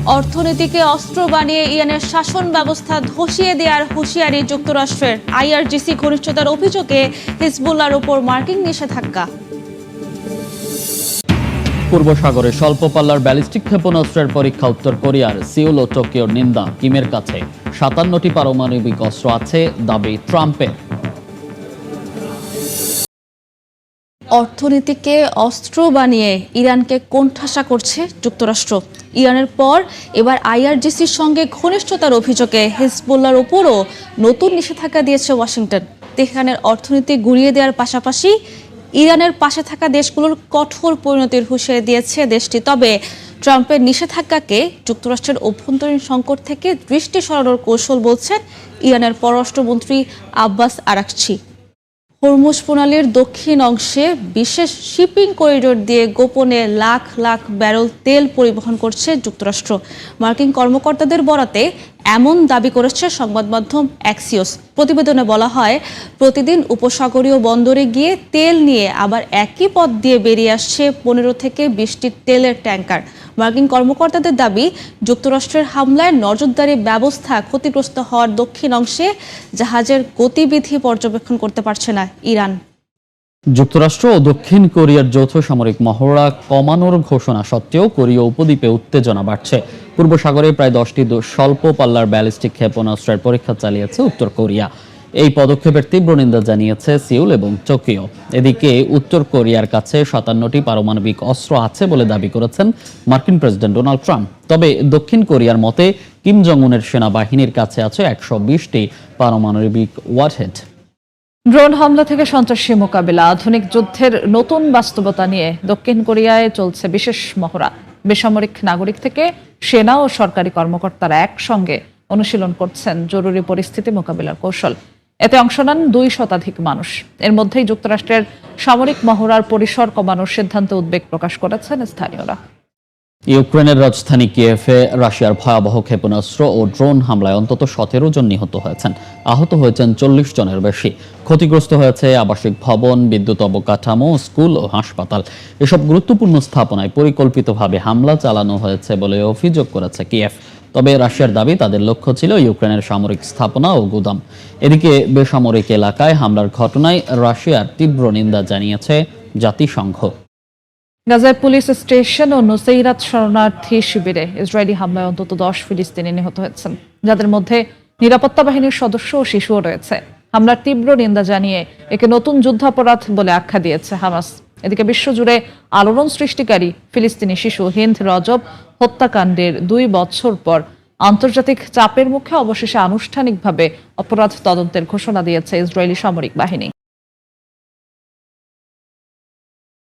অর্থনীতিকে অস্ত্র বানিয়ে ইরানের শাসন ব্যবস্থা ধসিয়ে দেওয়ার হুঁশিয়ারি যুক্তরাষ্ট্রের। আইআরজিসি ঘনিষ্ঠতার অভিযোগে হিজবুল্লাহর উপর মার্কিন নিষেধাজ্ঞা। পূর্ব সাগরে স্বল্প পাল্লার ব্যালিস্টিক ক্ষেপণাস্ত্রের পরীক্ষা উত্তর কোরিয়ার। সিউল ও টোকিওর নিন্দা। কিমের কাছে 57টি পারমাণবিক অস্ত্র আছে দাবি ট্রাম্পের। অর্থনীতিকে অস্ত্র বানিয়ে ইরানকে কোণঠাসা করছে যুক্তরাষ্ট্র। ইরানের পর এবার আইআরজিসির সঙ্গে ঘনিষ্ঠতার অভিযোগে হিজবুল্লাহর উপরও নতুন নিষেধাজ্ঞা দিয়েছে ওয়াশিংটন। তেহরানের অর্থনীতি গুঁড়িয়ে দেওয়ার পাশাপাশি ইরানের পাশে থাকা দেশগুলোর কঠোর পরিণতির হুঁশিয়ারি দিয়েছে দেশটি। তবে ট্রাম্পের নিষেধাজ্ঞাকে যুক্তরাষ্ট্রের অভ্যন্তরীণ সংকট থেকে দৃষ্টি সরানোর কৌশল বলছেন ইরানের পররাষ্ট্রমন্ত্রী আব্বাস আরাকচি। হরমুজ প্রণালীর দক্ষিণ অংশে বিশেষ শিপিং করিডোর দিয়ে গোপনে লাখ লাখ ব্যারেল তেল পরিবহন করছে যুক্তরাষ্ট্র। মার্কিন কর্মকর্তাদের বরাতে এমন দাবি করেছে সংবাদ মাধ্যম অ্যাক্সিওস। প্রতিবেদনে বলা হয়, প্রতিদিন উপসাগরীয় বন্দরে গিয়ে তেল নিয়ে আবার একই পথ দিয়ে বেরিয়ে আসছে 15 থেকে 20টি তেলের ট্যাঙ্কার। মার্কিন কর্মকর্তাদের দাবি, যুক্তরাষ্ট্রের হামলায় নজরদারি ব্যবস্থা ক্ষতিগ্রস্ত হওয়ার দক্ষিণ অংশে জাহাজের গতিবিধি পর্যবেক্ষণ করতে পারছে না ইরান। যুক্তরাষ্ট্র ও দক্ষিণ কোরিয়ার যৌথ সামরিক মহড়া কমানোর ঘোষণা সত্ত্বেও কোরীয় উপদ্বীপে উত্তেজনা বাড়ছে। পূর্ব সাগরে প্রায় 10টি স্বল্প পাল্লার ব্যালিস্টিক ক্ষেপণাস্ত্রের পরীক্ষা চালিয়েছে উত্তর কোরিয়া। এই পদক্ষেপের তীব্র নিন্দা জানিয়েছে সিউল এবং টোকিও। এদিকে উত্তর কোরিয়ার কাছে 57টি পারমাণবিক অস্ত্র আছে বলে দাবি করেছেন মার্কিন প্রেসিডেন্ট ডোনাল্ড ট্রাম্প। তবে দক্ষিণ কোরিয়ার মতে কিম জং উনের সেনাবাহিনীর কাছে আছে 120টি পারমাণবিক ওয়ারহেড। ড্রোন হামলা থেকে সন্ত্রাসী মোকাবিলা, আধুনিক যুদ্ধের নতুন বাস্তবতা নিয়ে দক্ষিণ কোরিয়ায় চলছে বিশেষ মহড়া। বেসামরিক নাগরিক থেকে সেনা ও সরকারি কর্মকর্তারা একসঙ্গে অনুশীলন করছেন জরুরি পরিস্থিতি মোকাবিলার কৌশল। এতে অংশ নেন 2 শতাধিক মানুষ। এর মধ্যেই যুক্তরাষ্ট্রের সামরিক মহড়ার পরিসর কমানোর সিদ্ধান্তে উদ্বেগ প্রকাশ করেছেন স্থানীয়রা। ইউক্রেনের রাজধানী কিয়েভে রাশিয়ার ভয়াবহ ক্ষেপণাস্ত্র ও ড্রোন হামলায় অন্তত 17 জন নিহত হয়েছেন। আহত হয়েছেন 40 জনের বেশি। ক্ষতিগ্রস্ত হয়েছে আবাসিক ভবন, বিদ্যুৎ অবকাঠামো, স্কুল ও হাসপাতাল। এসব গুরুত্বপূর্ণ স্থাপনায় পরিকল্পিতভাবে হামলা চালানো হয়েছে বলে অভিযোগ করেছে কিয়েভ। তবে রাশিয়ার দাবি, তাদের লক্ষ্য ছিল ইউক্রেনের সামরিক স্থাপনা ও গুদাম। এদিকে বেসামরিক এলাকায় হামলার ঘটনায় রাশিয়ার তীব্র নিন্দা জানিয়েছে জাতিসংঘ। গাজায় পুলিশ স্টেশন ও নুসেইরাত শরণার্থী শিবিরে ইসরায়েলি হামলায় অন্তত 10 ফিলিস্তিনি নিহত হয়েছেন, যাদের মধ্যে নিরাপত্তা বাহিনীর সদস্য ও শিশুও রয়েছে। হামলার তীব্র নিন্দা জানিয়ে একে নতুন যুদ্ধাপরাধ বলে আখ্যা দিয়েছে হামাস। এদিকে বিশ্বজুড়ে আলোড়ন সৃষ্টিকারী ফিলিস্তিনি শিশু হিন্দ রজব হত্যাকাণ্ডের 2 বছর পর আন্তর্জাতিক চাপের মুখে অবশেষে আনুষ্ঠানিকভাবে অপরাধ তদন্তের ঘোষণা দিয়েছে ইসরায়েলি সামরিক বাহিনী।